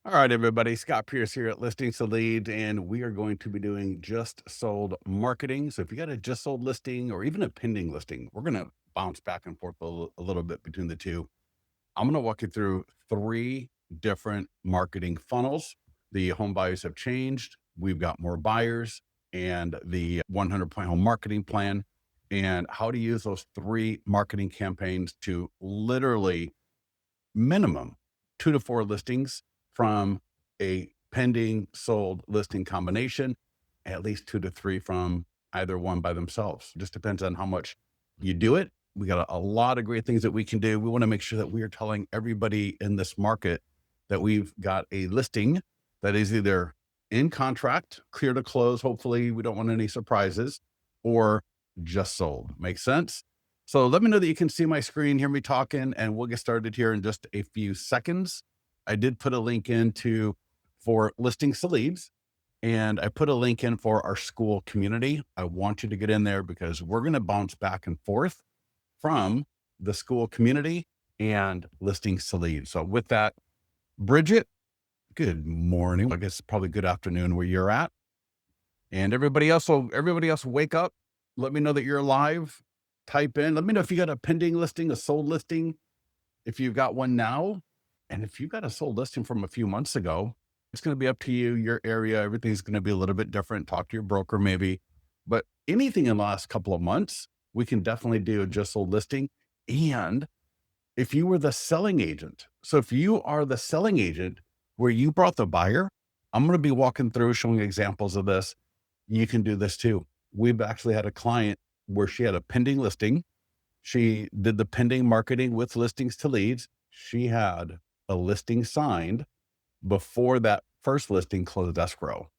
All right, everybody. Scott Pierce here at Listings to Leads, and we are going to be doing just sold marketing. So if you got a just sold listing or even a pending listing, we're going to bounce back and forth a little bit between the two. I'm going to walk you through 3 different marketing funnels. The home buyers have changed. We've got more buyers and the 100-point home marketing plan, and how to use those 3 marketing campaigns to literally minimum 2 to 4 listings from a pending sold listing combination, at least 2 to 3 from either one by themselves. Just depends on how much you do it. We got a lot of great things that we can do. We want to make sure that we are telling everybody in this market that we've got a listing that is either in contract, clear to close. Hopefully, we don't want any surprises, or just sold. Make sense? So let me know that you can see my screen, hear me talking, and we'll get started here in just a few seconds. I did put a link for Listings to Leads, and I put a link in for our school community. I want you to get in there because we're going to bounce back and forth from the school community and Listings to Leads. So with that, Bridget, good morning. I guess probably good afternoon where you're at. And everybody else wake up. Let me know that you're live. Type in, let me know if you got a pending listing, a sold listing, if you've got one now. And if you've got a sold listing from a few months ago, it's going to be up to you, your area. Everything's going to be a little bit different. Talk to your broker maybe. But anything in the last couple of months, we can definitely do a just sold listing. And if you were the selling agent, so if you are the selling agent where you brought the buyer, I'm going to be walking through showing examples of this. You can do this too. We've actually had a client where she had a pending listing. She did the pending marketing with Listings to Leads. She had a listing signed before that first listing closed escrow,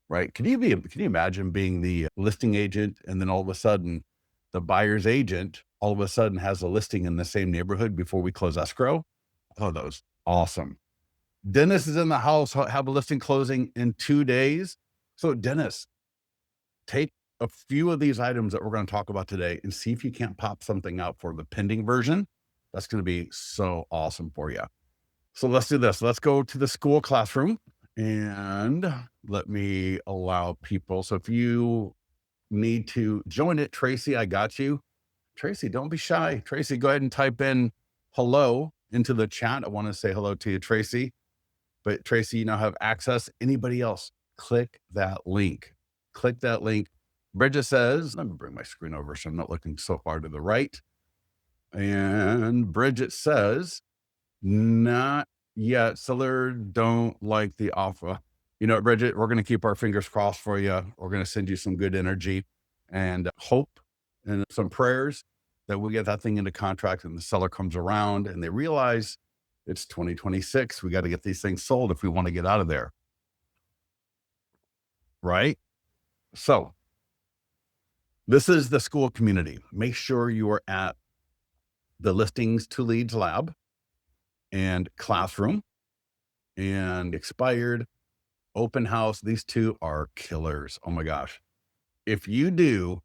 right? Can you imagine being the listing agent and then all of a sudden the buyer's agent all of a sudden has a listing in the same neighborhood before we close escrow? Oh, that was awesome. Dennis is in the house, have a listing closing in 2 days. So Dennis, take a few of these items that we're going to talk about today and see if you can't pop something out for the pending version. That's going to be so awesome for you. So let's do this. Let's go to the school classroom and let me allow people. So if you need to join it, Tracy, I got you. Tracy, don't be shy. Tracy, go ahead and type in hello into the chat. I want to say hello to you, Tracy. But Tracy, you now have access. Anybody else, click that link. Click that link. Bridget says, let me bring my screen over so I'm not looking so far to the right. And Bridget says, not yet. Seller don't like the offer. You know, Bridget, we're going to keep our fingers crossed for you. We're going to send you some good energy and hope and some prayers that we'll get that thing into contract and the seller comes around and they realize it's 2026. We got to get these things sold if we want to get out of there. Right? So this is the school community. Make sure you are at the Listings to Leads lab and classroom and expired, open house. These 2 are killers. Oh my gosh. If you do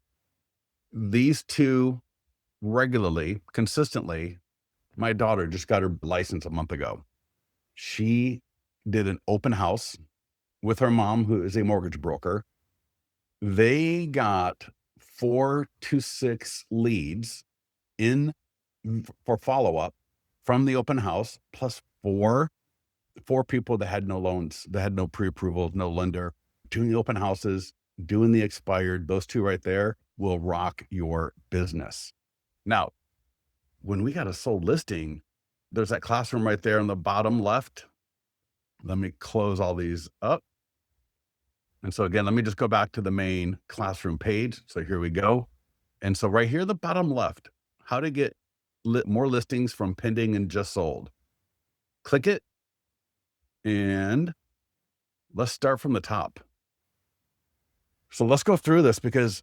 these 2 regularly, consistently, my daughter just got her license a month ago. She did an open house with her mom, who is a mortgage broker. They got 4 to 6 leads in for follow-up from the open house, plus four people that had no loans, that had no pre-approval, no lender, doing the open houses, doing the expired. Those 2 right there will rock your business. Now, when we got a sold listing, there's that classroom right there on the bottom left. Let me close all these up. And so again, let me just go back to the main classroom page. So here we go. And so right here, the bottom left, how to get more listings from pending and just sold. Click it. And let's start from the top. So let's go through this, because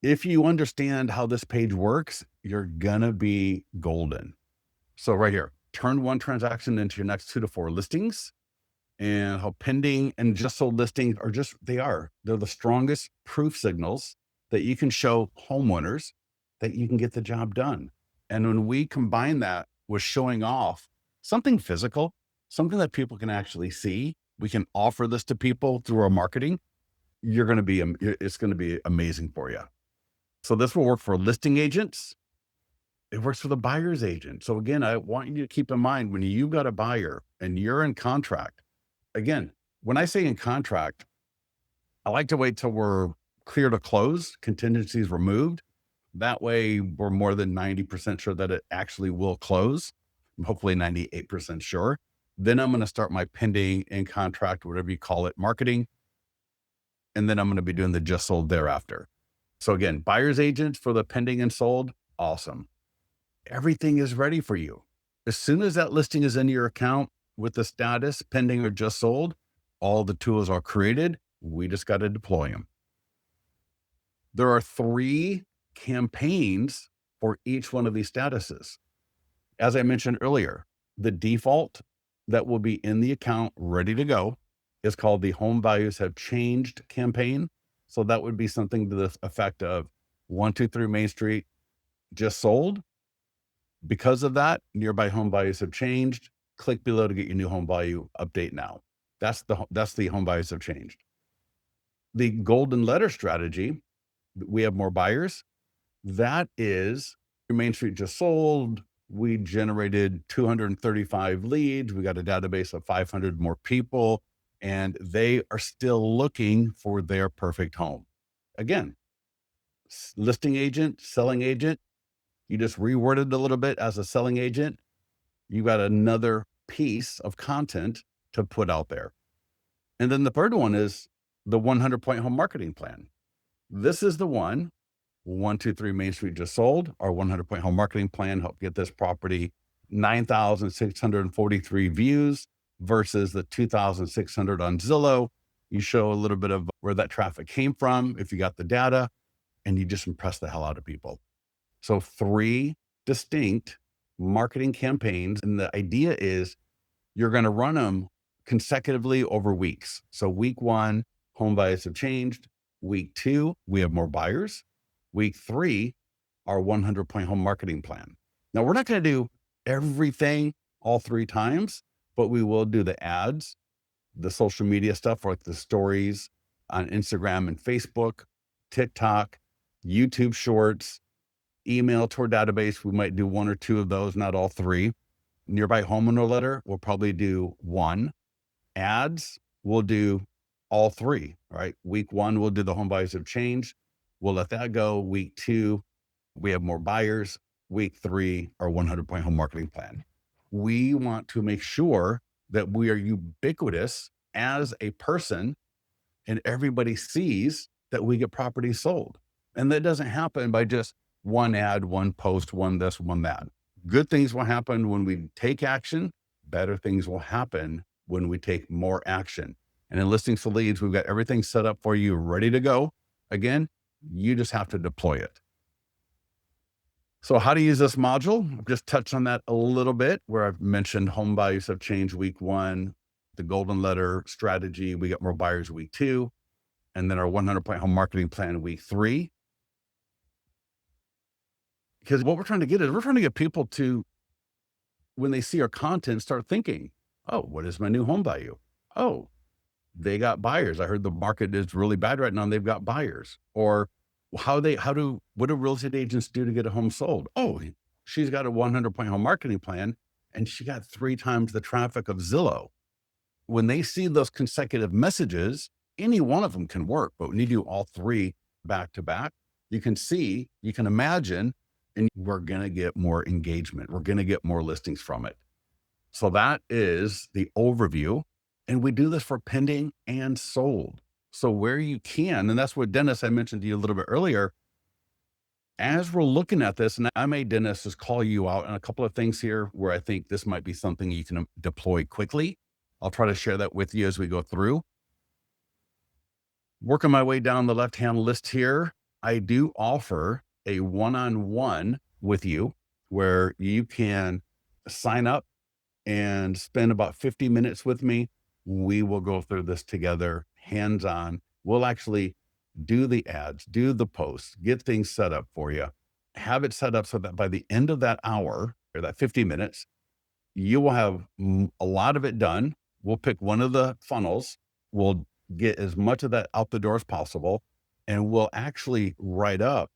if you understand how this page works, you're gonna be golden. So right here, turn one transaction into your next 2 to 4 listings, and how pending and just sold listings are they're the strongest proof signals that you can show homeowners that you can get the job done. And when we combine that with showing off something physical, something that people can actually see, we can offer this to people through our marketing. You're going to be, it's going to be amazing for you. So this will work for listing agents. It works for the buyer's agent. So again, I want you to keep in mind when you've got a buyer and you're in contract, again, when I say in contract, I like to wait till we're clear to close, contingencies removed. That way we're more than 90% sure that it actually will close. I'm hopefully 98% sure. Then I'm going to start my pending in contract, whatever you call it, marketing. And then I'm going to be doing the just sold thereafter. So again, buyer's agents for the pending and sold. Awesome. Everything is ready for you. As soon as that listing is in your account with the status pending or just sold, all the tools are created. We just got to deploy them. There are 3 campaigns for each one of these statuses. As I mentioned earlier, the default that will be in the account ready to go is called the Home Values Have Changed campaign. So that would be something to the effect of 123 Main Street just sold. Because of that, nearby home values have changed. Click below to get your new home value update now. That's the home values have changed. The golden letter strategy, we have more buyers. That is Main Street just sold. We generated 235 leads. We got a database of 500 more people, and they are still looking for their perfect home. Again, listing agent, selling agent, you just reworded a little bit as a selling agent. You got another piece of content to put out there. And then the third one is the 100-point home marketing plan. This is the one, 123 Main Street just sold. Our 100-point home marketing plan helped get this property 9,643 views versus the 2,600 on Zillow. You show a little bit of where that traffic came from, if you got the data, and you just impress the hell out of people. So 3 distinct marketing campaigns. And the idea is you're going to run them consecutively over weeks. So week 1, home buyers have changed. Week 2, we have more buyers. Week 3, our 100-point home marketing plan. Now, we're not going to do everything all 3 times, but we will do the ads, the social media stuff like the stories on Instagram and Facebook, TikTok, YouTube shorts, email to our database. We might do 1 or 2 of those, not all 3. Nearby homeowner letter, we'll probably do 1. Ads, we'll do all 3, right? Week 1, we'll do the home buyers have changed. We'll let that go. Week 2, we have more buyers. Week 3, our 100-point home marketing plan. We want to make sure that we are ubiquitous as a person and everybody sees that we get properties sold. And that doesn't happen by just 1 ad, 1 post, 1 this, 1 that. Good things will happen when we take action. Better things will happen when we take more action. And in Listings to Leads, we've got everything set up for you, ready to go. Again, you just have to deploy it. So how to use this module? I've just touched on that a little bit where I've mentioned home values have changed week 1, the golden letter strategy, we get more buyers week 2, and then our 100-point home marketing plan week 3. Because what we're trying to get is we're trying to get people to, when they see our content, start thinking, oh, what is my new home value? Oh, they got buyers. I heard the market is really bad right now and they've got buyers. Or what do real estate agents do to get a home sold? Oh, she's got a 100-point home marketing plan and she got 3 times the traffic of Zillow. When they see those consecutive messages, any one of them can work, but when you do all 3 back to back, you can imagine, and we're going to get more engagement. We're going to get more listings from it. So that is the overview. And we do this for pending and sold. So where you can, and that's what Dennis, I mentioned to you a little bit earlier, as we're looking at this, and I made Dennis just call you out on a couple of things here where I think this might be something you can deploy quickly. I'll try to share that with you as we go through. Working my way down the left-hand list here, I do offer a one-on-one with you where you can sign up and spend about 50 minutes with me. We will go through this together, hands-on. We'll actually do the ads, do the posts, get things set up for you. have it set up so that by the end of that hour or that 50 minutes, you will have a lot of it done. We'll pick one of the funnels. We'll get as much of that out the door as possible. And we'll actually write up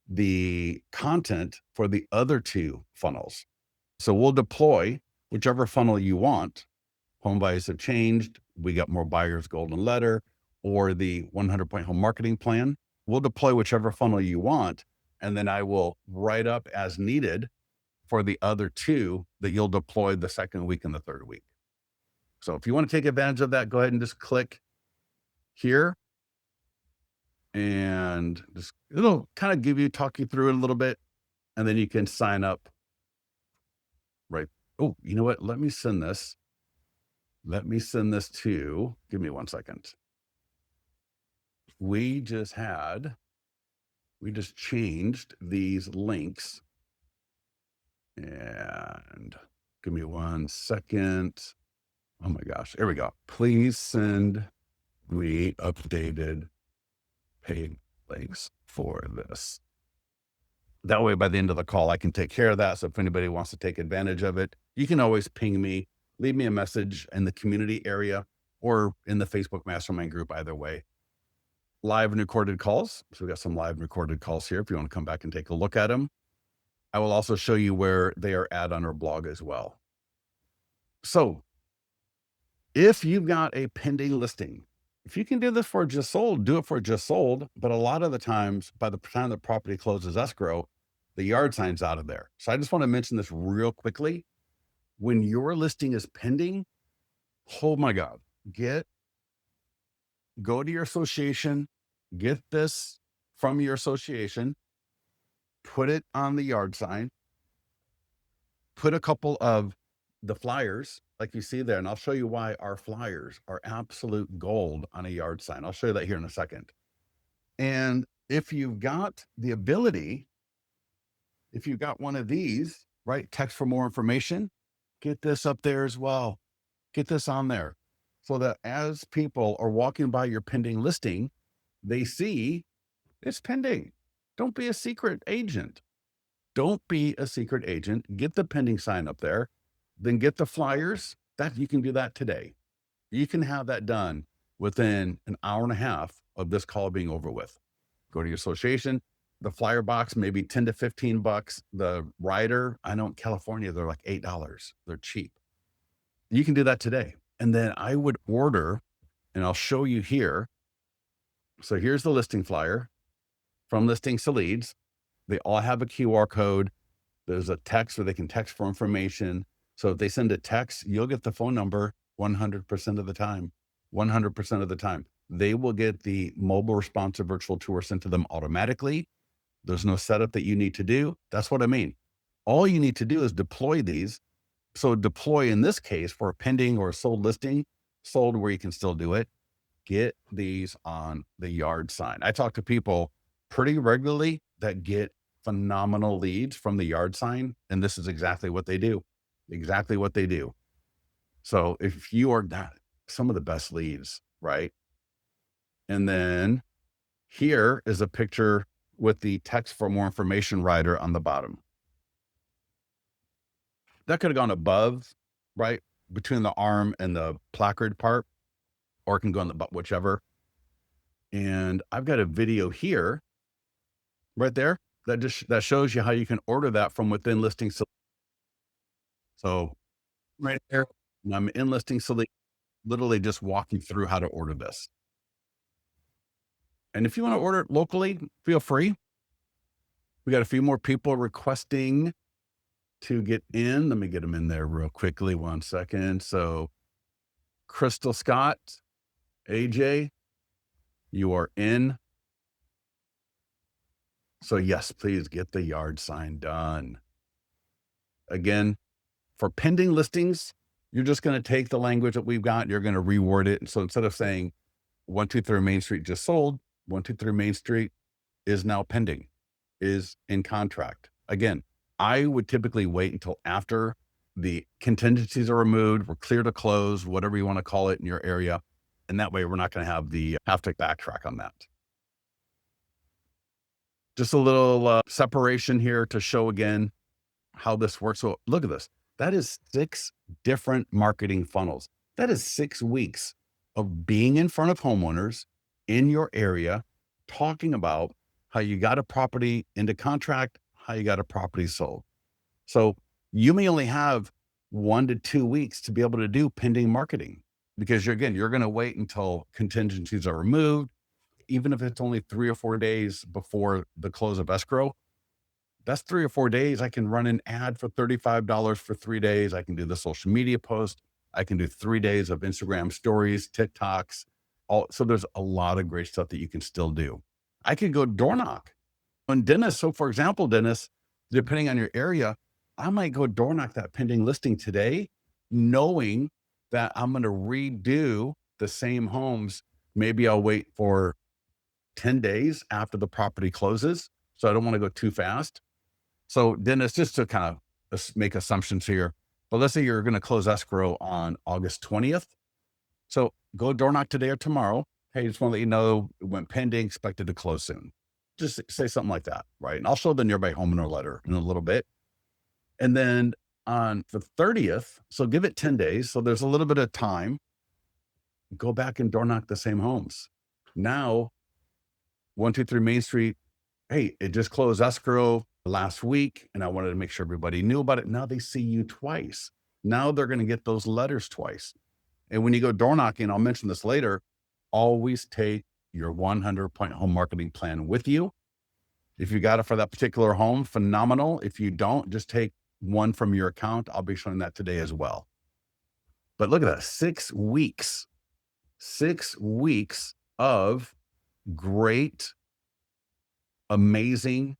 the content for the other two funnels. So we'll deploy whichever funnel you want. Home buyers have changed. We got more buyers, golden letter, or the 100-point home marketing plan. We'll deploy whichever funnel you want. And then I will write up as needed for the other two that you'll deploy the second week and the third week. So if you want to take advantage of that, go ahead and just click here and just, it'll kind of talk you through it a little bit, and then you can sign up right. Oh, you know what? Let me send this. Let me send this to, give me 1 second. We just changed these links, and give me 1 second. Oh my gosh. There we go. Please send me updated paid links for this. That way, by the end of the call, I can take care of that. So if anybody wants to take advantage of it, you can always ping me, leave me a message in the community area or in the Facebook mastermind group, either way. Live and recorded calls. So we got some live and recorded calls here if you want to come back and take a look at them. I will also show you where they are at on our blog as well. So if you've got a pending listing, if you can do this for just sold, do it for just sold. But a lot of the times, by the time the property closes escrow, the yard sign's out of there. So I just want to mention this real quickly. When your listing is pending, oh my God, go to your association, get this from your association, put it on the yard sign, put a couple of the flyers like you see there. And I'll show you why our flyers are absolute gold on a yard sign. I'll show you that here in a second. And if you've got the ability, if you've got one of these, right, text for more information, get this up there as well. Get this on there so that as people are walking by your pending listing, they see it's pending. Don't be a secret agent. Don't be a secret agent. Get the pending sign up there, then get the flyers. That you can do that today. You can have that done within an hour and a half of this call being over with. Go to your association. The flyer box, maybe 10 to 15 bucks. The rider, I know in California, they're like $8. They're cheap. You can do that today. And then I would order, and I'll show you here. So here's the listing flyer from Listings to Leads. They all have a QR code. There's a text where they can text for information. So if they send a text, you'll get the phone number 100% of the time. 100% of the time. They will get the mobile responsive virtual tour sent to them automatically. There's no setup that you need to do. That's what I mean. All you need to do is deploy these. So deploy in this case for a pending or a sold listing, sold where you can still do it. Get these on the yard sign. I talk to people pretty regularly that get phenomenal leads from the yard sign. And this is exactly what they do. Exactly what they do. So if you are not some of the best leads, right? And then here is a picture with the text for more information rider on the bottom. That could have gone above, right? Between the arm and the placard part, or it can go on the butt, whichever. And I've got a video here, right there, that shows you how you can order that from within Listings. So right there, and I'm in Listings, so they literally just walk you through how to order this. And if you want to order it locally, feel free. We got a few more people requesting to get in. Let me get them in there real quickly. 1 second. So Crystal Scott, AJ, you are in. So yes, please get the yard sign done. Again, for pending listings, you're just going to take the language that we've got, you're going to reword it. And so instead of saying 123 Main Street just sold, 123 Main Street is now pending, is in contract. Again, I would typically wait until after the contingencies are removed, we're clear to close, whatever you want to call it in your area. And that way we're not going to have to backtrack on that. Just a little separation here to show again how this works. So look at this. That is 6 different marketing funnels. That is 6 weeks of being in front of homeowners in your area, talking about how you got a property into contract, how you got a property sold. So you may only have 1 to 2 weeks to be able to do pending marketing because you're going to wait until contingencies are removed. Even if it's only 3 or 4 days before the close of escrow, that's 3 or 4 days. I can run an ad for $35 for 3 days. I can do the social media post. I can do 3 days of Instagram stories, TikToks. So there's a lot of great stuff that you can still do. I could go door knock. And Dennis, so for example, Dennis, depending on your area, I might go door knock that pending listing today, knowing that I'm going to redo the same homes. Maybe I'll wait for 10 days after the property closes. So I don't want to go too fast. So Dennis, just to kind of make assumptions here, but let's say you're going to close escrow on August 20th. So go door knock today or tomorrow. Hey, just want to let you know it went pending, expected to close soon. Just say something like that, right? And I'll show the nearby homeowner letter in a little bit. And then on the 30th, so give it 10 days. So there's a little bit of time. Go back and door knock the same homes. Now, 123 Main Street, hey, it just closed escrow last week, and I wanted to make sure everybody knew about it. Now they see you twice. Now they're going to get those letters twice. And when you go door knocking, I'll mention this later, always take your 100-point home marketing plan with you. If you got it for that particular home, phenomenal. If you don't, just take one from your account. I'll be showing that today as well. But look at that, 6 weeks, 6 weeks of great, amazing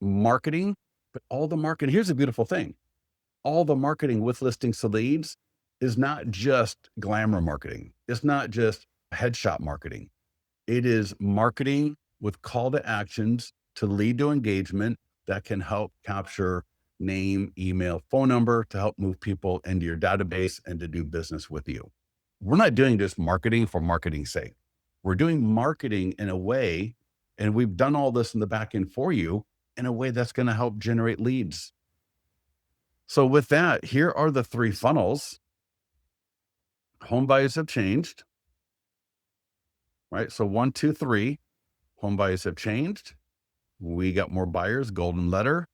marketing. But all the marketing, here's the beautiful thing. All the marketing with listings to leads is not just glamour marketing. It's not just headshot marketing. It is marketing with call to actions to lead to engagement that can help capture name, email, phone number to help move people into your database and to do business with you. We're not doing just marketing for marketing's sake. We're doing marketing in a way, and we've done all this in the back end for you in a way that's going to help generate leads. So with that, here are the 3 funnels. Home buyers have changed, right? So 1, 2, 3, home buyers have changed. We got more buyers, golden letter,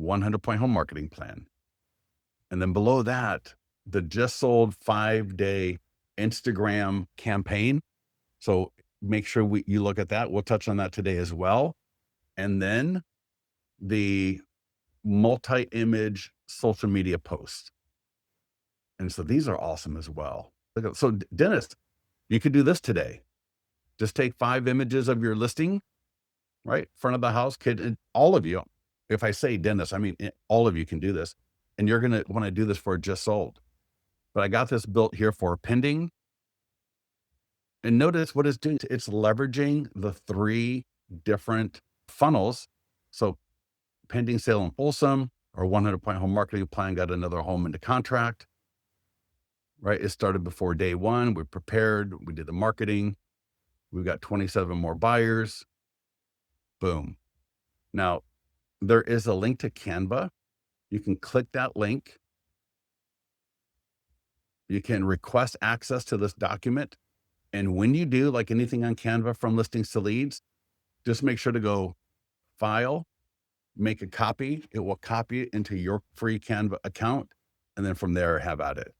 100-point home marketing plan. And then below that, the just sold 5-day Instagram campaign. So make sure you look at that. We'll touch on that today as well. And then the multi-image social media posts. And so these are awesome as well. So Dennis, you could do this today. Just take 5 images of your listing, right? Front of the house, and all of you. If I say Dennis, I mean, all of you can do this. And you're going to want to do this for just sold. But I got this built here for pending. And notice what it's doing. It's leveraging the 3 different funnels. So pending sale and Folsom, or 100-point home marketing plan, got another home into contract, right? It started before day 1. We prepared, we did the marketing. We've got 27 more buyers. Boom. Now, there is a link to Canva. You can click that link. You can request access to this document. And when you do, like anything on Canva from listings to leads, just make sure to go File, make a copy. It will copy it into your free Canva account. And then from there, have at it.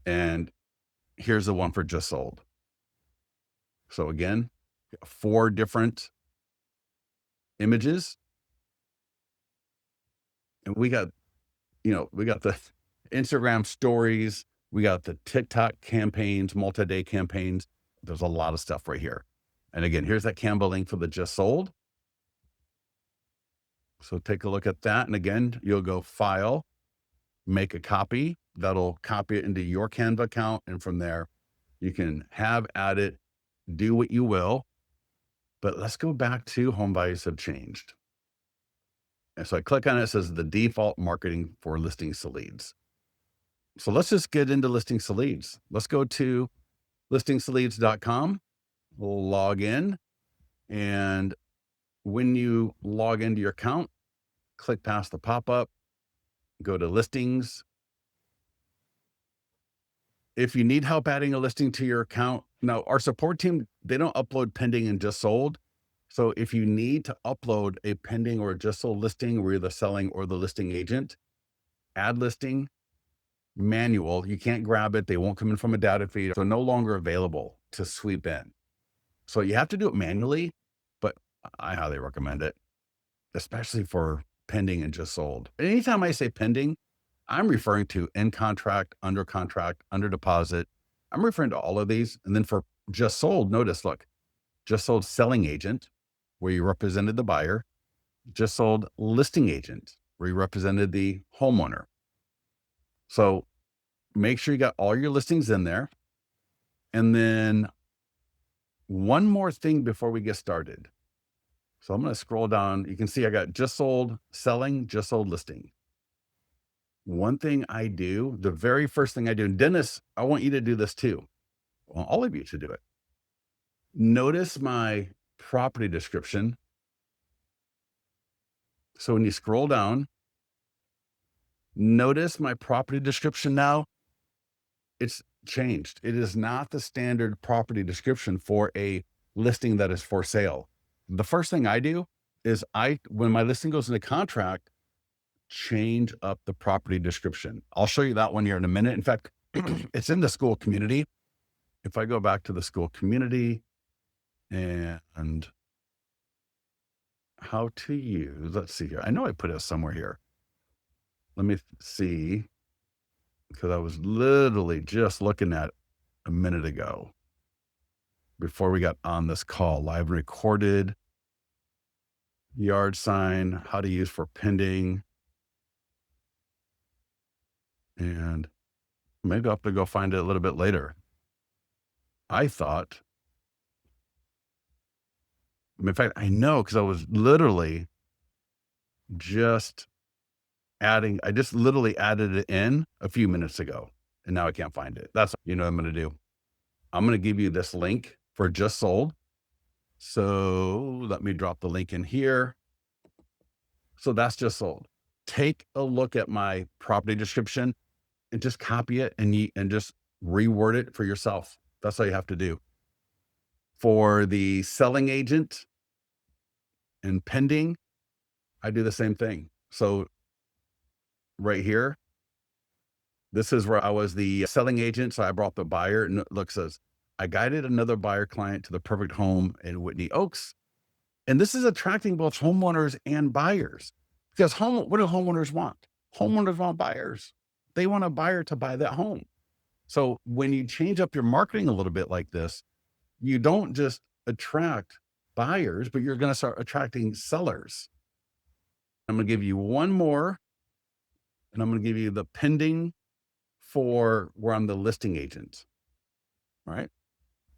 And here's the one for just sold. So again, 4 different images. And we got the Instagram stories. We got the TikTok campaigns, multi-day campaigns. There's a lot of stuff right here. And again, here's that Canva link for the just sold. So take a look at that. And again, you'll go File, make a copy. That'll copy it into your Canva account. And from there, you can have at it, do what you will. But let's go back to home buyers have changed. And so I click on it, it says the default marketing for listings to leads. So let's just get into listings to leads. Let's go to listingstoleads.com. We'll log in, and When you log into your account, click past the pop-up, go to listings. If you need help adding a listing to your account, now our support team, they don't upload pending and just sold. So if you need to upload a pending or a just sold listing where you're the selling or the listing agent, add listing, manual, you can't grab it. They won't come in from a data feed. So no longer available to sweep in. So you have to do it manually, but I highly recommend it, especially for pending and just sold. Anytime I say pending, I'm referring to in contract, under deposit. I'm referring to all of these. And then for just sold, notice, look, just sold selling agent, where you represented the buyer, just sold listing agent, where you represented the homeowner. So make sure you got all your listings in there. And then one more thing before we get started. So I'm going to scroll down. You can see I got just sold selling, just sold listing. One thing I do, the very first thing I do, and Dennis, I want you to do this too. Well, all of you should do it. Notice my property description. So when you scroll down, notice my property description now, it's changed. It is not the standard property description for a listing that is for sale. The first thing I do is when my listing goes into contract, change up the property description. I'll show you that one here in a minute. In fact, it's in the school community. If I go back to the school community and how to use, let's see here. I know I put it somewhere here. Let me see, because I was literally just looking at it a minute ago before we got on this call. Live recorded, yard sign, how to use for pending. And maybe I'll have to go find it a little bit later. I thought, in fact, I know, because I was literally just I just literally added it in a few minutes ago, and now I can't find it. That's, what I'm going to do. I'm going to give you this link for just sold. So let me drop the link in here. So that's just sold. Take a look at my property description and just copy it and just reword it for yourself. That's all you have to do. For the selling agent and pending, I do the same thing. So right here, this is where I was the selling agent. So I brought the buyer, and look, says, I guided another buyer client to the perfect home in Whitney Oaks. And this is attracting both homeowners and buyers, because what do homeowners want? Homeowners want buyers. They want a buyer to buy that home. So when you change up your marketing a little bit like this, you don't just attract buyers, but you're going to start attracting sellers. I'm going to give you one more, and I'm going to give you the pending for where I'm the listing agent. All right.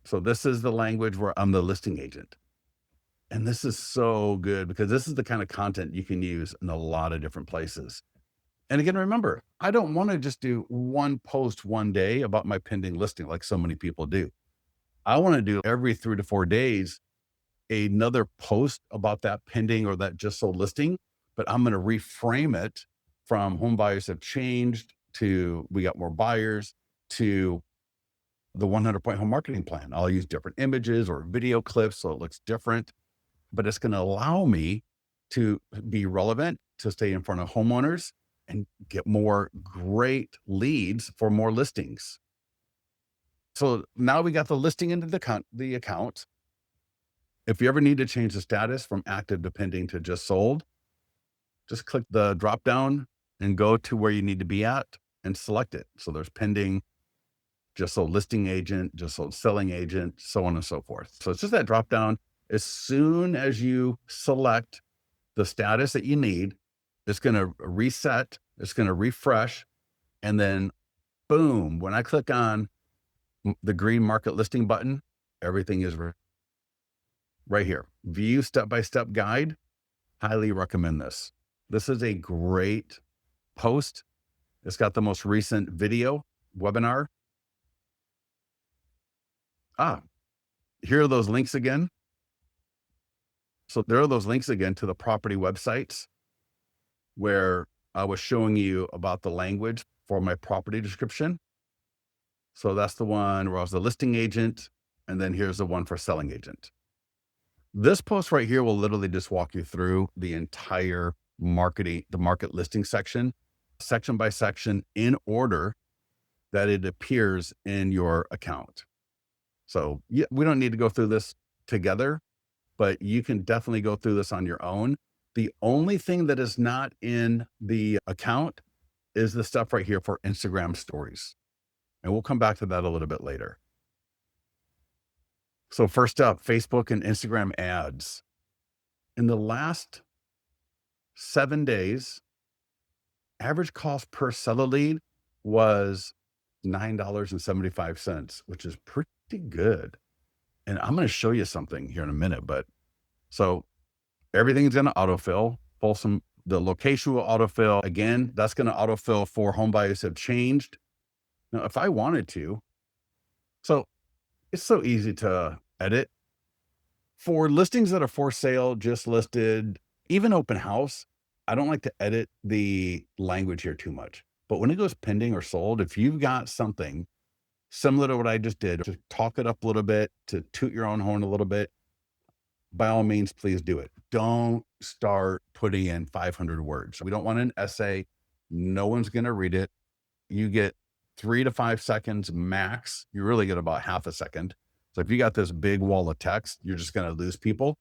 So this is the language where I'm the listing agent. And this is so good, because this is the kind of content you can use in a lot of different places. And again, remember, I don't want to just do one post one day about my pending listing like so many people do. I want to do every 3 to 4 days another post about that pending or that just sold listing, but I'm going to reframe it from home buyers have changed to we got more buyers to the 100-point home marketing plan. I'll use different images or video clips so it looks different, but it's going to allow me to be relevant, to stay in front of homeowners and get more great leads for more listings. So now we got the listing into the account. If you ever need to change the status from active to pending to just sold, just click the drop down and go to where you need to be at and select it. So there's pending, just sold listing agent, just sold selling agent, so on and so forth. So it's just that drop down. As soon as you select the status that you need, it's going to reset, it's going to refresh, and then boom, when I click on the green market listing button, everything is right here. View step-by-step guide. Highly recommend this. This is a great post. It's got the most recent video webinar. Here are those links again. So there are those links again to the property websites where I was showing you about the language for my property description. So that's the one where I was the listing agent. And then here's the one for selling agent. This post right here will literally just walk you through the entire marketing, the market listing section by section in order that it appears in your account. So yeah, we don't need to go through this together, but you can definitely go through this on your own. The only thing that is not in the account is the stuff right here for Instagram stories. And we'll come back to that a little bit later. So first up, Facebook and Instagram ads. In the last 7 days, average cost per seller lead was $9.75, which is pretty good. And I'm going to show you something here in a minute, but so everything's going to autofill. Folsom, the location will autofill. Again, that's going to autofill for home buyers have changed. Now, if I wanted to, so it's so easy to edit. For listings that are for sale, just listed, even open house, I don't like to edit the language here too much. But when it goes pending or sold, if you've got something similar to what I just did, to talk it up a little bit, to toot your own horn a little bit, by all means, please do it. Don't start putting in 500 words. We don't want an essay. No one's going to read it. You get 3 to 5 seconds max. You really get about half a second. So if you got this big wall of text, you're just going to lose people.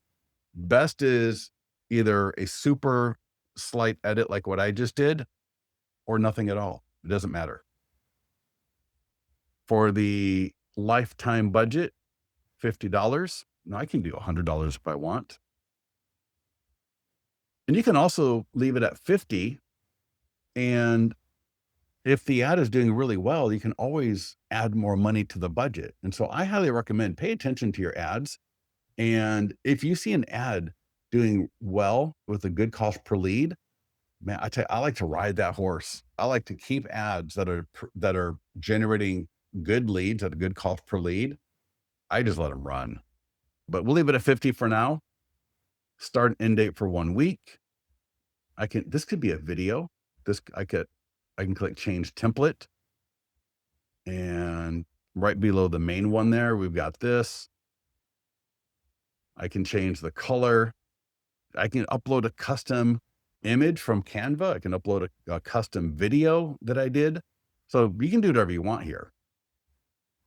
Best is either a super slight edit like what I just did or nothing at all. It doesn't matter. For the lifetime budget, $50. Now I can do $100 if I want. And you can also leave it at 50. And if the ad is doing really well, you can always add more money to the budget. And so I highly recommend pay attention to your ads. And if you see an ad doing well with a good cost per lead, man, I tell you, I like to ride that horse. I like to keep ads that are generating good leads at a good cost per lead. I just let them run. But we'll leave it at 50 for now. Start and end date for 1 week. This could be a video. I can click change template. And right below the main one there, we've got this. I can change the color. I can upload a custom image from Canva. I can upload a custom video that I did. So you can do whatever you want here.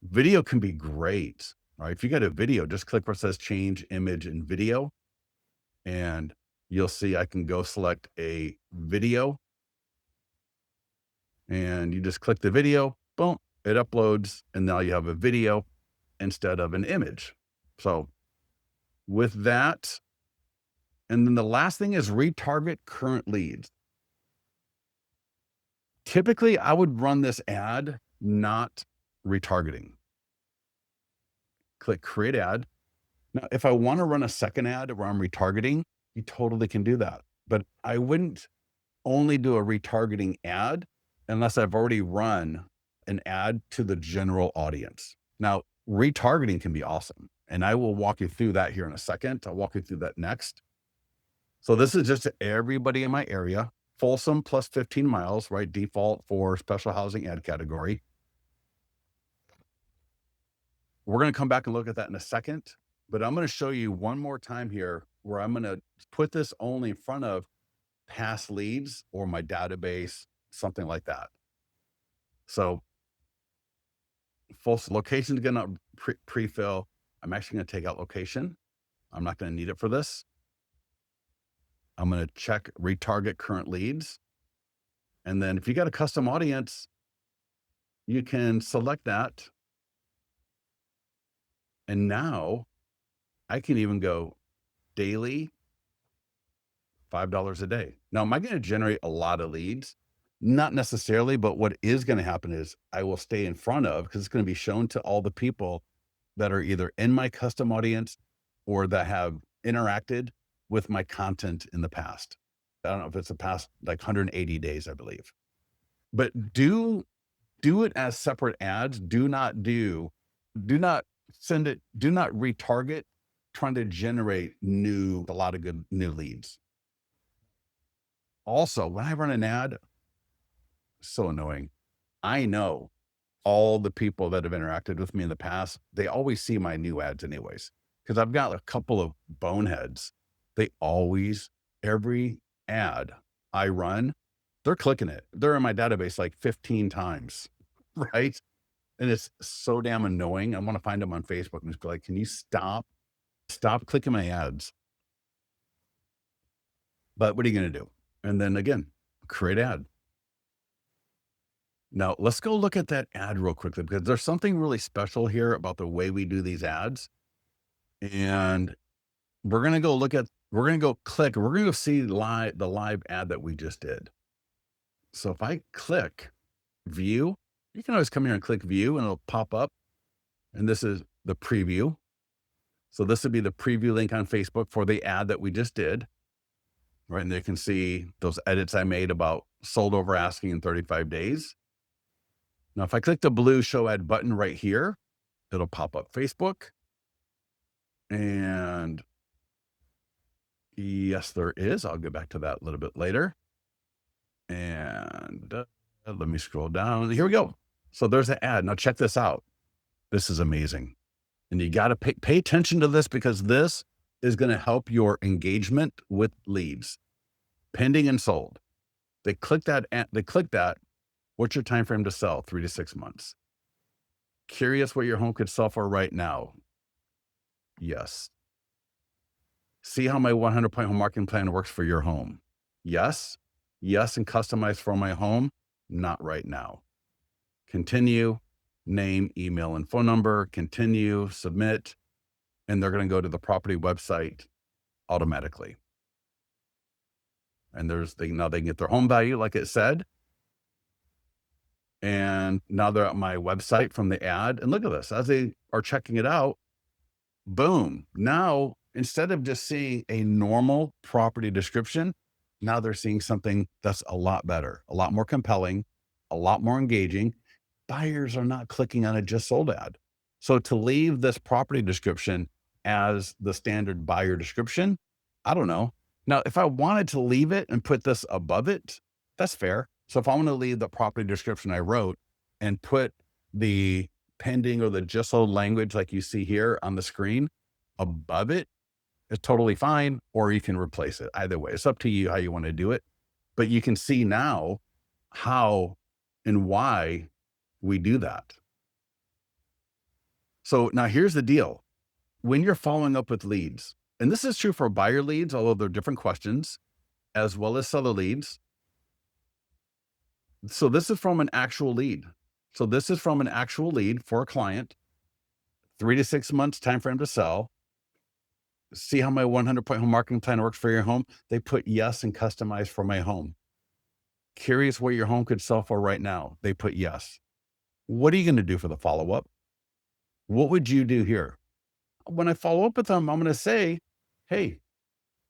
Video can be great. All right. If you got a video, just click where it says change image and video. And you'll see I can go select a video. And you just click the video, boom, it uploads. And now you have a video instead of an image. So with that, and then the last thing is retarget current leads. Typically, I would run this ad, not retargeting. Click create ad. Now, if I want to run a second ad where I'm retargeting, you totally can do that. But I wouldn't only do a retargeting ad unless I've already run an ad to the general audience. Now, retargeting can be awesome. And I will walk you through that here in a second. I'll walk you through that next. So this is just to everybody in my area. Folsom plus 15 miles, right? Default for special housing ad category. We're going to come back and look at that in a second, but I'm going to show you one more time here where I'm going to put this only in front of past leads or my database, something like that. So Folsom location is going to pre-fill. I'm actually going to take out location. I'm not going to need it for this. I'm going to check retarget current leads. And then if you got a custom audience, you can select that. And now I can even go daily, $5 a day. Now, am I going to generate a lot of leads? Not necessarily, but what is going to happen is I will stay in front of, because it's going to be shown to all the people that are either in my custom audience or that have interacted with my content in the past. I don't know if it's the past like 180 days, I believe. But do it as separate ads. Do not send it, do not retarget trying to generate a lot of good new leads. Also, when I run an ad, so annoying. I know all the people that have interacted with me in the past, they always see my new ads anyways. Cause I've got a couple of boneheads. They always, every ad I run, they're clicking it. They're in my database like 15 times. Right. And it's so damn annoying. I want to find them on Facebook and just be like, can you stop clicking my ads? But what are you going to do? And then again, create ad. Now, let's go look at that ad real quickly because there's something really special here about the way we do these ads. And we're going to go click, we're going to go see the live ad that we just did. So if I click view, you can always come here and click view and it'll pop up. And this is the preview. So this would be the preview link on Facebook for the ad that we just did. Right. And they can see those edits I made about sold over asking in 35 days. Now, if I click the blue show ad button right here, it'll pop up Facebook. And yes, there is. I'll get back to that a little bit later. And let me scroll down. Here we go. So there's the ad. Now check this out. This is amazing. And you got to pay attention to this because this is going to help your engagement with leads, pending and sold. They click that. What's your time frame to sell? 3 to 6 months. Curious what your home could sell for right now? Yes. See how my 100-point home marketing plan works for your home? Yes. Yes, and customized for my home? Not right now. Continue, name, email, and phone number, continue, submit, and they're going to go to the property website automatically. And now they can get their home value, like it said. And now they're at my website from the ad. And look at this, as they are checking it out, boom. Now, instead of just seeing a normal property description, now they're seeing something that's a lot better, a lot more compelling, a lot more engaging. Buyers are not clicking on a just sold ad. So to leave this property description as the standard buyer description, I don't know. Now, if I wanted to leave it and put this above it, that's fair. So if I want to leave the property description I wrote and put the pending or the just sold language like you see here on the screen above it, it's totally fine. Or you can replace it. Either way, it's up to you how you want to do it. But you can see now how and why we do that. So now here's the deal. When you're following up with leads, and this is true for buyer leads, although they're different questions, as well as seller leads. So this is from an actual lead. So this is from an actual lead for a client, 3 to 6 months time frame to sell. See how my 100-point home marketing plan works for your home? They put yes and customized for my home. Curious what your home could sell for right now? They put yes. What are you going to do for the follow-up? What would you do here? When I follow up with them, I'm going to say, hey,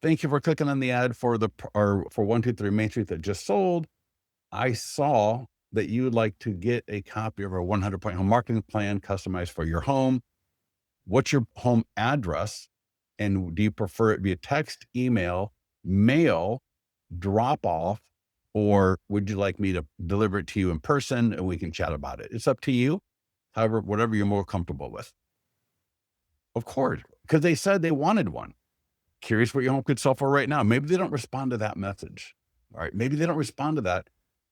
thank you for clicking on the ad for for 123 Main Street that just sold. I saw that you would like to get a copy of our 100-point home marketing plan customized for your home. What's your home address? And do you prefer it via text, email, mail, drop off, or would you like me to deliver it to you in person and we can chat about it? It's up to you. However, whatever you're more comfortable with. Of course, because they said they wanted one. Curious what your home could sell for right now. Maybe they don't respond to that message. All right. Maybe they don't respond to that.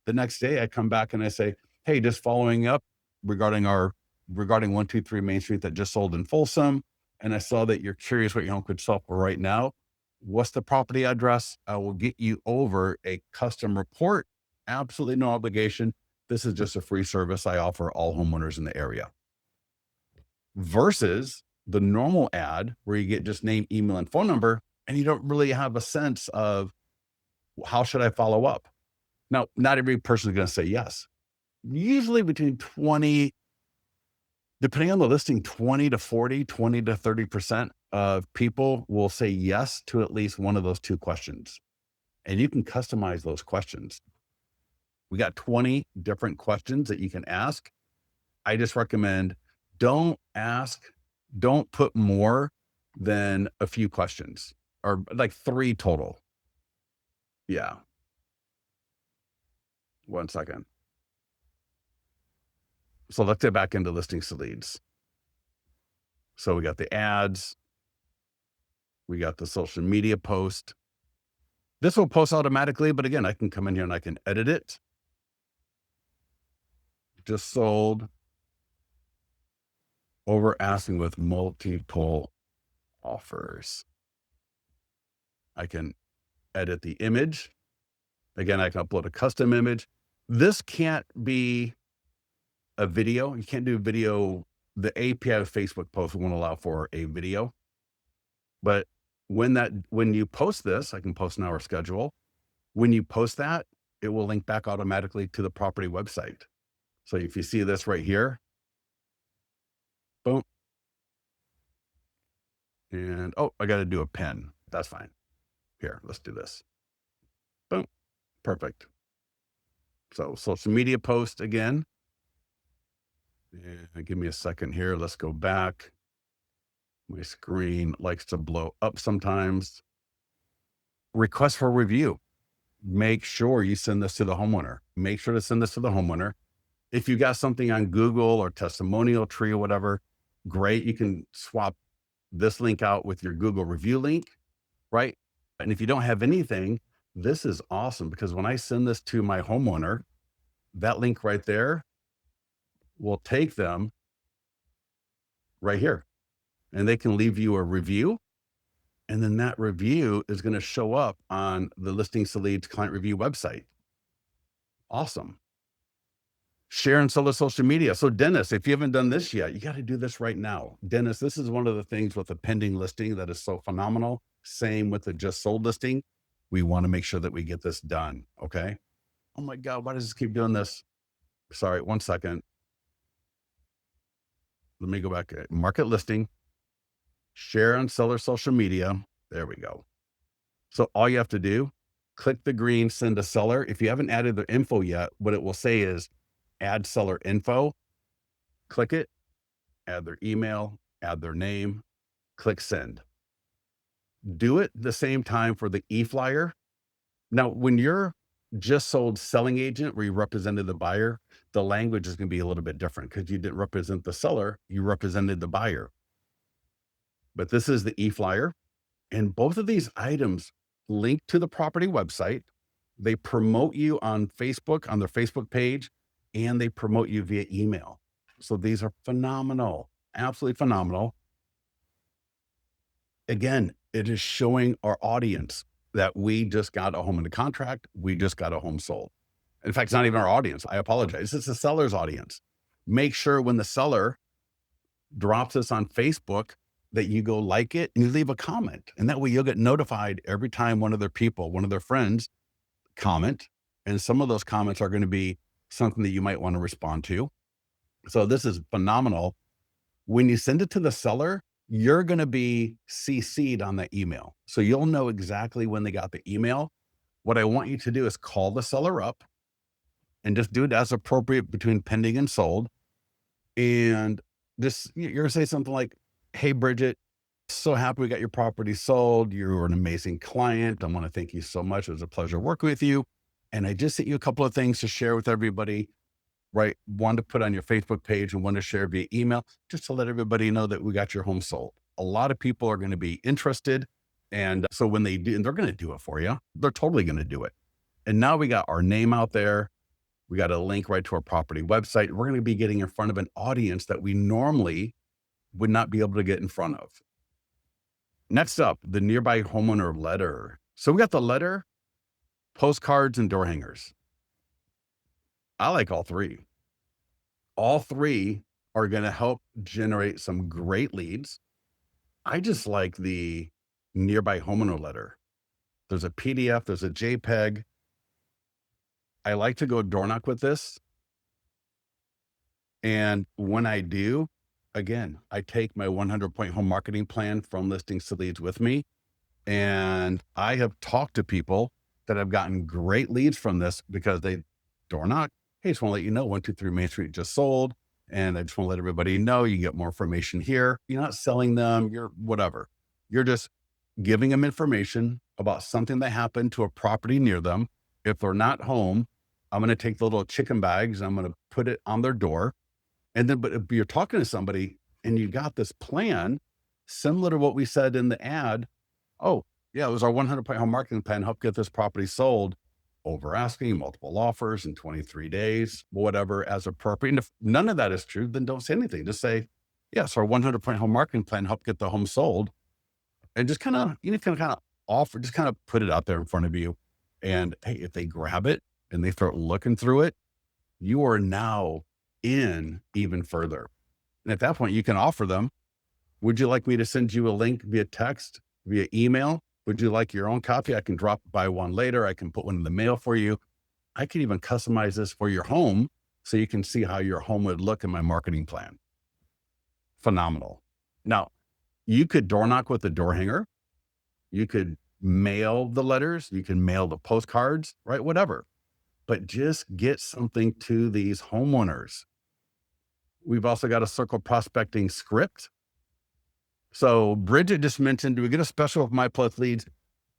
The next day I come back and I say, hey, just following up regarding 123 Main Street that just sold in Folsom. And I saw that you're curious what your home could sell for right now. What's the property address? I will get you over a custom report. Absolutely no obligation. This is just a free service I offer all homeowners in the area. Versus the normal ad where you get just name, email, and phone number, and you don't really have a sense of how should I follow up? Now, not every person is going to say yes. Usually between 20, depending on the listing, 20 to 40, 20 to 30% of people will say yes to at least one of those two questions. And you can customize those questions. We got 20 different questions that you can ask. I just recommend don't put more then a few questions, or like 3 total. Yeah. 1 second. So let's get back into listings to leads. So we got the ads, we got the social media post. This will post automatically, but again, I can come in here and I can edit it. Just sold over asking with multiple offers. I can edit the image. Again, I can upload a custom image. This can't be a video. You can't do video. The API of Facebook post won't allow for a video. But when you post this, I can post now or schedule. When you post that, it will link back automatically to the property website. So if you see this right here, boom. And oh, I got to do a pin. That's fine. Here, let's do this. Boom. Perfect. So social media post again. And give me a second here. Let's go back. My screen likes to blow up sometimes. Request for review. Make sure you send this to the homeowner. Make sure to send this to the homeowner. If you got something on Google or Testimonial Tree or whatever, great. You can swap this link out with your Google review link, right? And if you don't have anything, this is awesome because when I send this to my homeowner, that link right there will take them right here and they can leave you a review. And then that review is going to show up on the Listings to Leads client review website. Awesome. Share and sell to social media. So Dennis, if you haven't done this yet, you got to do this right now. Dennis, this is one of the things with a pending listing that is so phenomenal. Same with the just sold listing. We want to make sure that we get this done. Okay. Oh my God, why does this keep doing this? Sorry, 1 second. Let me go back. Market listing, share on seller social media. There we go. So all you have to do, click the green, send a seller. If you haven't added their info yet, what it will say is add seller info. Click it, add their email, add their name, click send. Do it the same time for the e-flyer. Now, when you're just sold selling agent where you represented the buyer, the language is going to be a little bit different because you didn't represent the seller, you represented the buyer. But this is the e-flyer. And both of these items link to the property website. They promote you on Facebook, on their Facebook page, and they promote you via email. So these are phenomenal, absolutely phenomenal. Again, it is showing our audience that we just got a home under contract. We just got a home sold. In fact, it's not even our audience. I apologize. It's the seller's audience. Make sure when the seller drops this on Facebook that you go like it and you leave a comment. And that way you'll get notified every time one of their people, one of their friends comment. And some of those comments are going to be something that you might want to respond to. So this is phenomenal. When you send it to the seller, you're going to be CC'd on that email. So you'll know exactly when they got the email. What I want you to do is call the seller up and just do it as appropriate between pending and sold. And just, you're going to say something like, hey, Bridget, so happy we got your property sold. You're an amazing client. I want to thank you so much. It was a pleasure working with you. And I just sent you a couple of things to share with everybody, right? One to put on your Facebook page and one to share via email, just to let everybody know that we got your home sold. A lot of people are going to be interested. And so when they do, and they're going to do it for you, they're totally going to do it. And now we got our name out there. We got a link right to our property website. We're going to be getting in front of an audience that we normally would not be able to get in front of. Next up, the nearby homeowner letter. So we got the letter, postcards, and door hangers. I like all three. All three are going to help generate some great leads. I just like the nearby homeowner letter. There's a PDF, there's a JPEG. I like to go door knock with this. And when I do, again, I take my 100-point home marketing plan from listings to leads with me. And I have talked to people that have gotten great leads from this because they door knock. Hey, just want to let you know 123 Main Street just sold. And I just want to let everybody know you get more information here. You're not selling them, you're whatever. You're just giving them information about something that happened to a property near them. If they're not home, I'm going to take the little chicken bags and I'm going to put it on their door. And then, but if you're talking to somebody and you got this plan similar to what we said in the ad, oh, yeah, it was our 100-point home marketing plan, help get this property sold over asking, multiple offers in 23 days, whatever as appropriate. And if none of that is true, then don't say anything. Just say, yes, our 100-point home marketing plan help get the home sold. And just kind of, kind of offer, just kind of put it out there in front of you. And hey, if they grab it and they start looking through it, you are now in even further. And at that point, you can offer them, would you like me to send you a link via text, via email? Would you like your own copy? I can drop by one later. I can put one in the mail for you. I can even customize this for your home so you can see how your home would look in my marketing plan. Phenomenal. Now, you could door knock with a door hanger. You could mail the letters. You can mail the postcards, right? Whatever. But just get something to these homeowners. We've also got a circle prospecting script. So Bridget just mentioned, do we get a special with My Plus Leads?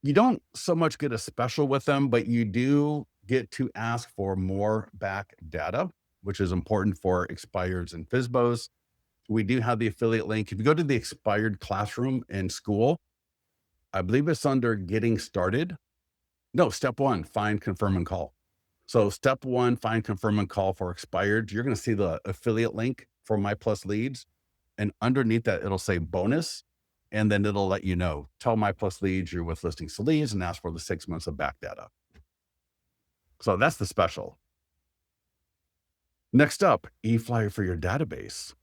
You don't so much get a special with them, but you do get to ask for more back data, which is important for expireds and FSBOs. We do have the affiliate link. If you go to the expired classroom in school, I believe it's under getting started. No, step one, find, confirm, and call. So step one, find, confirm, and call for expired. You're going to see the affiliate link for My Plus Leads. And underneath that, it'll say bonus. And then it'll let you know, tell My Plus Leads you're with Listings to Leads and ask for the 6 months of back data. So that's the special. Next up, e-flyer for your database.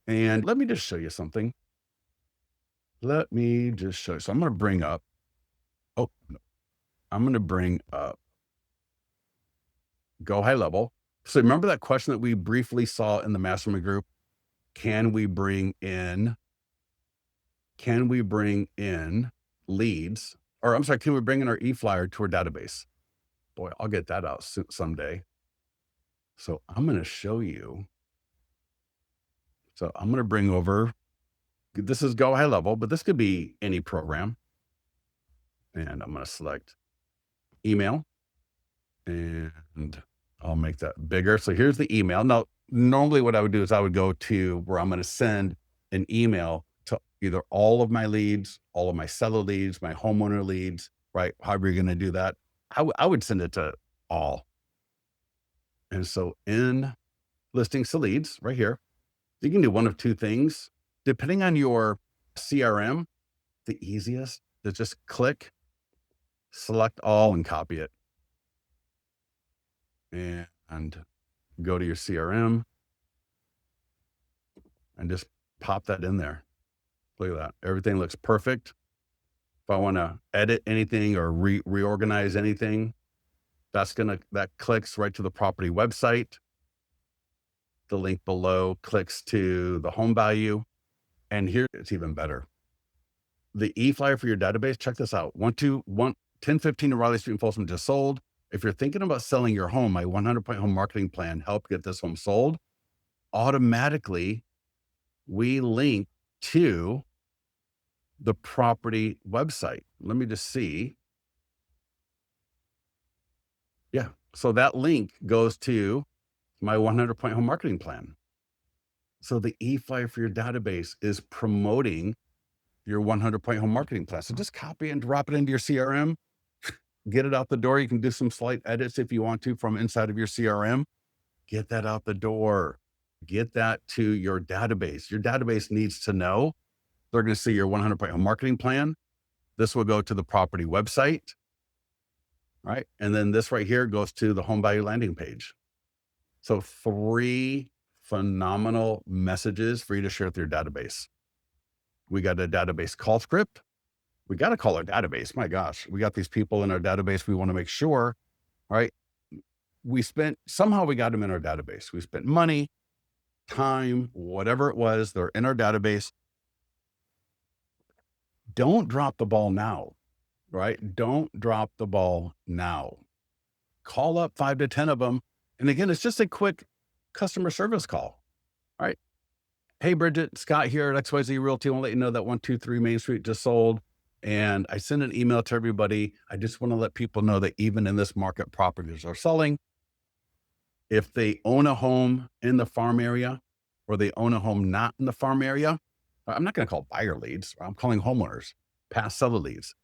And let me just show you something. Let me just show you. So I'm going to bring up, oh, no. I'm going to bring up Go High Level. So remember that question that we briefly saw in the mastermind group? Can we bring in leads? Or I'm sorry, can we bring in our e-flyer to our database? Boy, I'll get that out someday. So I'm going to show you. So I'm going to bring over, this is Go High Level, but this could be any program. And I'm going to select email and I'll make that bigger. So here's the email. Now, normally what I would do is I would go to where I'm going to send an email to either all of my leads, all of my seller leads, my homeowner leads, right? However you're going to do that. I would send it to all. And so in Listings to Leads right here, you can do one of two things. Depending on your CRM, the easiest is just click, select all, and copy it. And go to your CRM and just pop that in there. Look at that. Everything looks perfect. If I want to edit anything or reorganize anything, that clicks right to the property website. The link below clicks to the home value. And here it's even better. The e-flyer for your database, check this out. 1015 O'Reilly Street in Folsom just sold. If you're thinking about selling your home, my 100-point home marketing plan helped get this home sold. Automatically, we link to the property website. Let me just see. Yeah. So that link goes to my 100-point home marketing plan. So the e-flyer for your database is promoting your 100-point home marketing plan. So just copy and drop it into your CRM, get it out the door. You can do some slight edits if you want to from inside of your CRM. Get that out the door. Get that to your database. Your database needs to know. They're going to see your 100-point home marketing plan. This will go to the property website, right? And then this right here goes to the home value landing page. So 3 phenomenal messages for you to share with your database. We got a database call script. We got to call our database. My gosh, we got these people in our database. We want to make sure, right? Somehow we got them in our database. We spent money, time, whatever it was, they're in our database. Don't drop the ball now, right? Don't drop the ball now. Call up 5 to 10 of them. And again, it's just a quick customer service call, right? Hey, Bridget, Scott here at XYZ Realty. I want to let you know that 123 Main Street just sold. And I sent an email to everybody. I just want to let people know that even in this market, properties are selling. If they own a home in the farm area or they own a home not in the farm area, I'm not going to call buyer leads. I'm calling homeowners, past seller leads.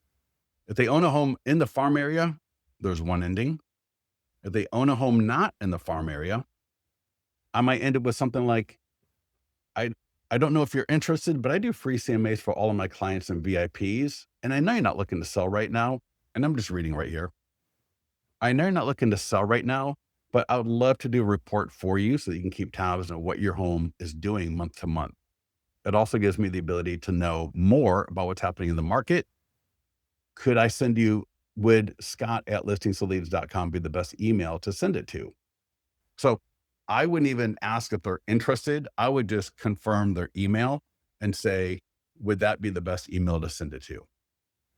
If they own a home in the farm area, there's one ending. If they own a home not in the farm area, I might end up with something like, I I don't know if you're interested, but I do free CMAs for all of my clients and VIPs. And I know you're not looking to sell right now. And I'm just reading right here. I know you're not looking to sell right now, but I would love to do a report for you so that you can keep tabs on what your home is doing month to month. It also gives me the ability to know more about what's happening in the market. Could I send you, would Scott at listingsleads.com be the best email to send it to? So I wouldn't even ask if they're interested. I would just confirm their email and say, would that be the best email to send it to?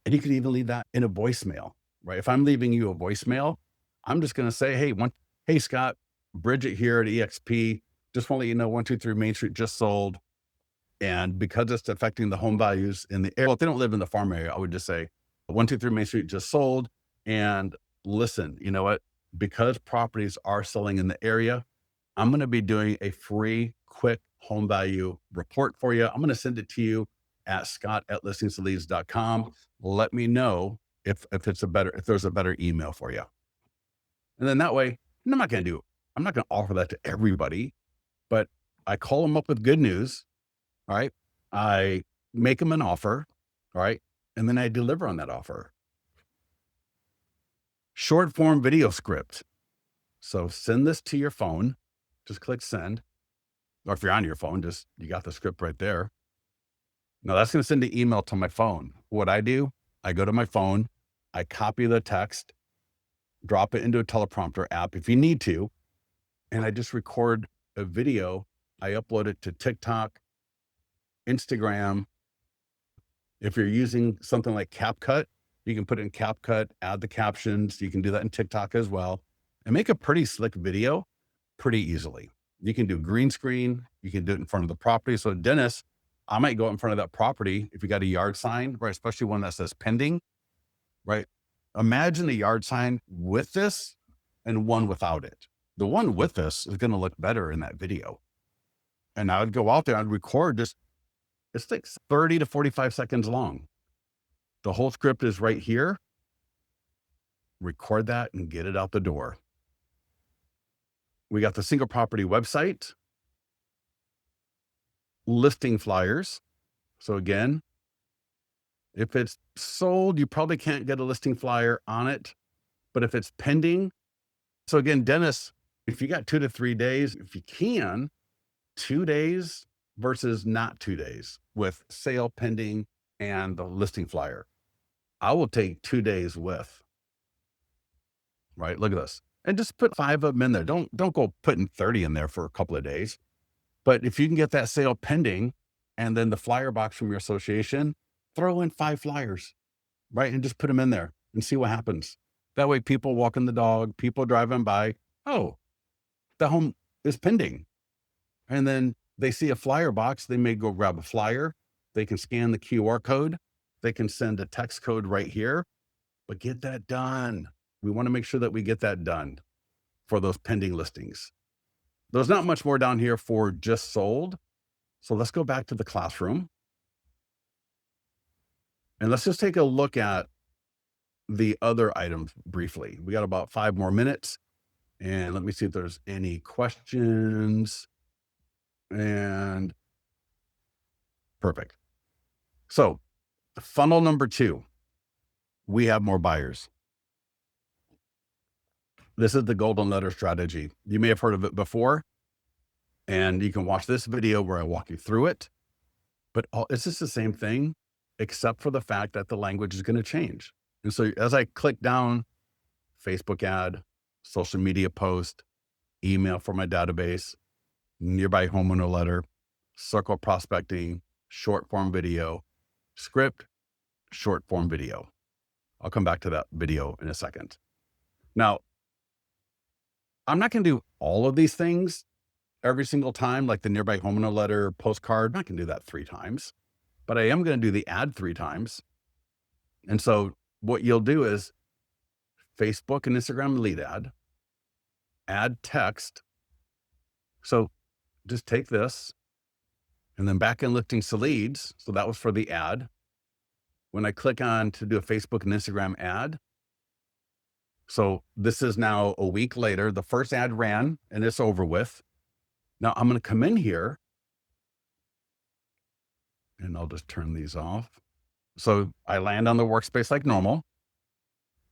And you could even leave that in a voicemail, right? If I'm leaving you a voicemail, I'm just going to say, hey, Scott, Bridget here at EXP. Just want to let you know 123 Main Street just sold. And because it's affecting the home values in the area, well, if they don't live in the farm area, I would just say 123 Main Street just sold. And listen, you know what? Because properties are selling in the area, I'm going to be doing a free, quick home value report for you. I'm going to send it to you at Scott at listingsleads.com. Let me know if if there's a better email for you. And then that way, and I'm not going to offer that to everybody, but I call them up with good news. All right. I make them an offer. All right. And then I deliver on that offer. Short form video script. So send this to your phone. Just click send. Or if you're on your phone, you got the script right there. Now that's going to send the email to my phone. What I do, I go to my phone, I copy the text, drop it into a teleprompter app if you need to, and I just record a video. I upload it to TikTok, Instagram. If you're using something like CapCut, you can put it in CapCut, add the captions. You can do that in TikTok as well, and make a pretty slick video pretty easily. You can do green screen. You can do it in front of the property. So Dennis, I might go out in front of that property if you got a yard sign, right? Especially one that says pending, right? Imagine the yard sign with this and one without it. The one with this is going to look better in that video. And I would go out there and record it's like 30 to 45 seconds long. The whole script is right here. Record that and get it out the door. We got the single property website, listing flyers. So again, if it's sold, you probably can't get a listing flyer on it. But if it's pending, so again, Dennis, if you got 2 to 3 days, if you can, 2 days versus not 2 days with sale pending and the listing flyer. I will take 2 days with, right? Look at this. And just put 5 of them in there. Don't go putting 30 in there for a couple of days. But if you can get that sale pending and then the flyer box from your association, throw in 5 flyers, right? And just put them in there and see what happens. That way people walking the dog, people driving by, oh, the home is pending. And then they see a flyer box. They may go grab a flyer. They can scan the QR code. They can send a text code right here, but get that done. We want to make sure that we get that done for those pending listings. There's not much more down here for just sold. So let's go back to the classroom and let's just take a look at the other items briefly. We got about 5 more minutes and let me see if there's any questions. And perfect. So funnel number 2, we have more buyers. This is the golden letter strategy. You may have heard of it before, and you can watch this video where I walk you through it, but it's just the same thing, except for the fact that the language is going to change. And so as I click down, Facebook ad, social media post, email for my database, nearby homeowner letter, circle prospecting, short form video, script, short form video. I'll come back to that video in a second. Now, I'm not going to do all of these things every single time, like the nearby homeowner letter postcard. I can do that 3 times, but I am going to do the ad 3 times. And so what you'll do is Facebook and Instagram lead add text. So just take this and then back in listings to leads. So that was for the ad. When I click on to do a Facebook and Instagram ad, so this is now a week later, the first ad ran and it's over with. Now I'm going to come in here and I'll just turn these off. So I land on the workspace like normal,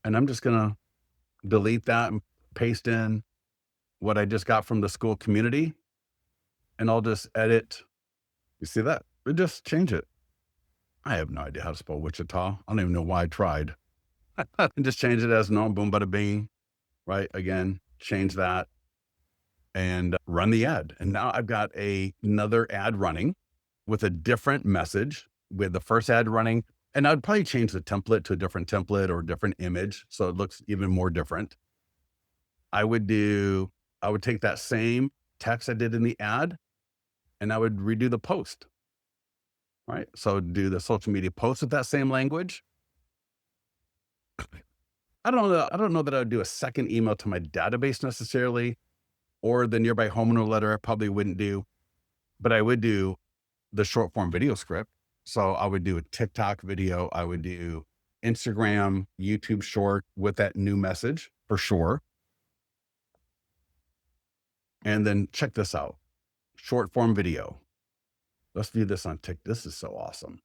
and I'm just going to delete that and paste in what I just got from the school community. And I'll just edit. You see that? We just change it. I have no idea how to spell Wichita. I don't even know why I tried. And just change it as no, boom, bada bing, right? Again, change that and run the ad. And now I've got another ad running with a different message with the first ad running. And I'd probably change the template to a different template or a different image, so it looks even more different. I would take that same text I did in the ad and I would redo the post, right? So do the social media post with that same language. I don't know that I would do a second email to my database necessarily, or the nearby homeowner letter I probably wouldn't do, but I would do the short form video script. So I would do a TikTok video. I would do Instagram, YouTube short with that new message for sure. And then check this out. Short form video. Let's view this on TikTok. This is so awesome.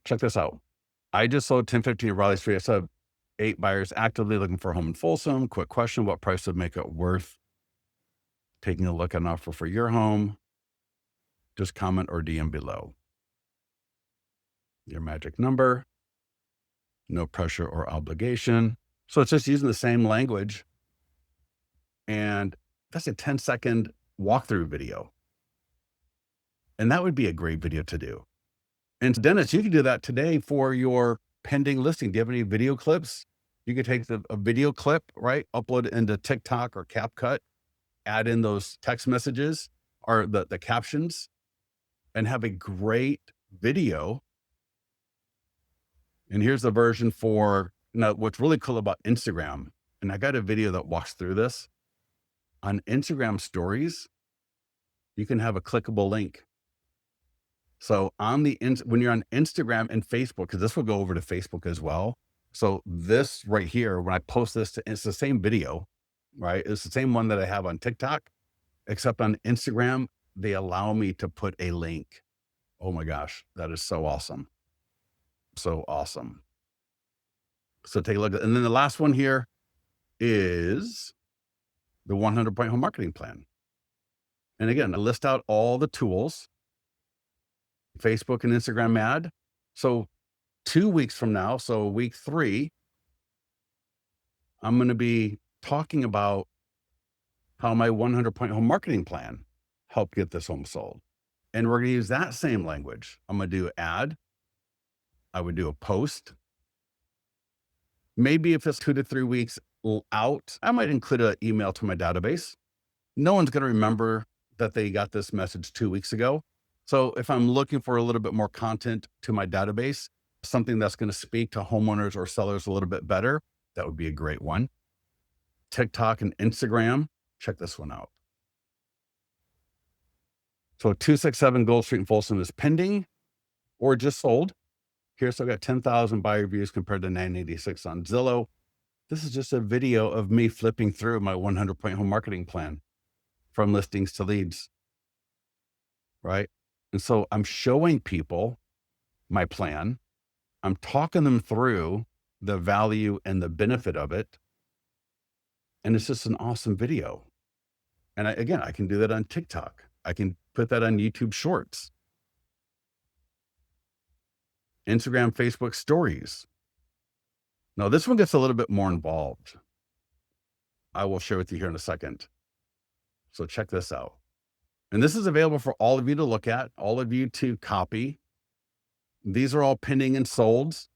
Check this out. I just sold 1015 Raleigh Street. I saw 8 buyers actively looking for a home in Folsom. Quick question: what price would make it worth taking a look at an offer for your home? Just comment or DM below. Your magic number. No pressure or obligation. So it's just using the same language. And that's a 10-second walkthrough video. And that would be a great video to do. And Dennis, you can do that today for your pending listing. Do you have any video clips? You could take a video clip, right? Upload it into TikTok or CapCut, add in those text messages or the captions, and have a great video. And here's the version for, now what's really cool about Instagram, and I got a video that walks through this. On Instagram stories, you can have a clickable link. So when you're on Instagram and Facebook, because this will go over to Facebook as well. So this right here, when I post this, it's the same video, right? It's the same one that I have on TikTok, except on Instagram, they allow me to put a link. Oh my gosh, that is so awesome. So awesome. So take a look at, and then the last one here is the 100-point home marketing plan. And again, I list out all the tools, Facebook and Instagram ad. So 2 weeks from now, so week 3, I'm going to be talking about how my 100-point home marketing plan helped get this home sold. And we're going to use that same language. I'm going to do an ad. I would do a post. Maybe if it's 2 to 3 weeks out, I might include an email to my database. No one's going to remember that they got this message 2 weeks ago. So if I'm looking for a little bit more content to my database, something that's going to speak to homeowners or sellers a little bit better, that would be a great one. TikTok and Instagram, check this one out. So 267 Gold Street in Folsom is pending or just sold. Here's, so I got 10,000 buyer views compared to 986 on Zillow. This is just a video of me flipping through my 100-point home marketing plan from listings to leads, right? And so I'm showing people my plan. I'm talking them through the value and the benefit of it. And it's just an awesome video. And I can do that on TikTok. I can put that on YouTube Shorts, Instagram, Facebook stories. Now this one gets a little bit more involved. I will share with you here in a second. So check this out. And this is available for all of you to look at, all of you to copy. These are all pending and solds.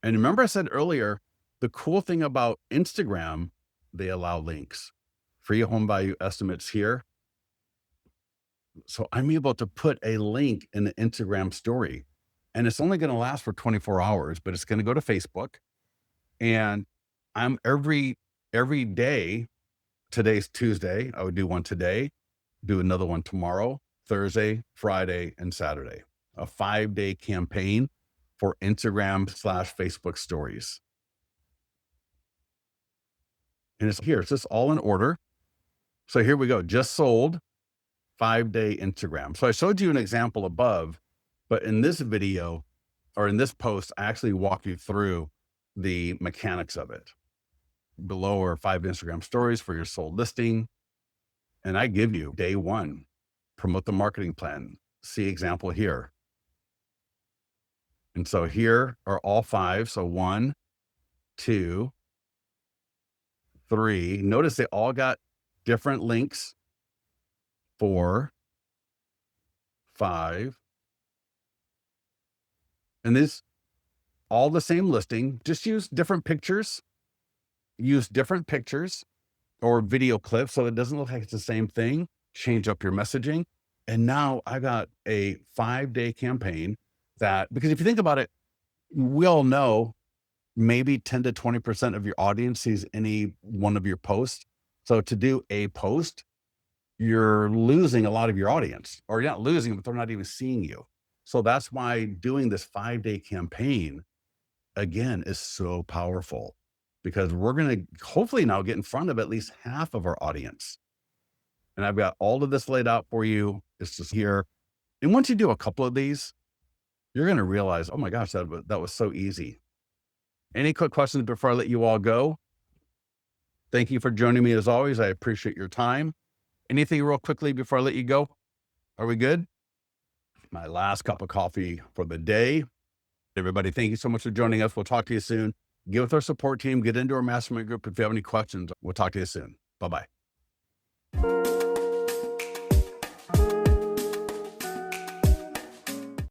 And remember I said earlier, the cool thing about Instagram, they allow links. free home value estimates here. So I'm able to put a link in the Instagram story, and it's only going to last for 24 hours, but it's going to go to Facebook. And I'm every day. Today's Tuesday. I would do one today, do another one tomorrow, Thursday, Friday, and Saturday. A 5-day campaign for Instagram/Facebook stories. And it's here. It's just all in order. So here we go. Just sold 5-day Instagram. So I showed you an example above, but in this video or in this post, I actually walk you through the mechanics of it. Below are 5 Instagram stories for your sold listing. And I give you day 1, promote the marketing plan. See example here. And so here are all 5. So 1, 2, 3. Notice they all got different links. 4, 5. And this all the same listing, just use different pictures. Use different pictures or video clips so it doesn't look like it's the same thing. Change up your messaging. And now I got a 5-day campaign that, because if you think about it, we all know maybe 10 to 20% of your audience sees any one of your posts. So to do a post, you're losing a lot of your audience, or you're not losing them, but they're not even seeing you. So that's why doing this 5-day campaign, again, is so powerful, because we're going to hopefully now get in front of at least half of our audience. And I've got all of this laid out for you. It's just here. And once you do a couple of these, you're going to realize, oh my gosh, that was so easy. Any quick questions before I let you all go? Thank you for joining me as always. I appreciate your time. Anything real quickly before I let you go? Are we good? My last cup of coffee for the day. Everybody, thank you so much for joining us. We'll talk to you soon. Get with our support team. Get into our mastermind group if you have any questions. We'll talk to you soon. Bye-bye.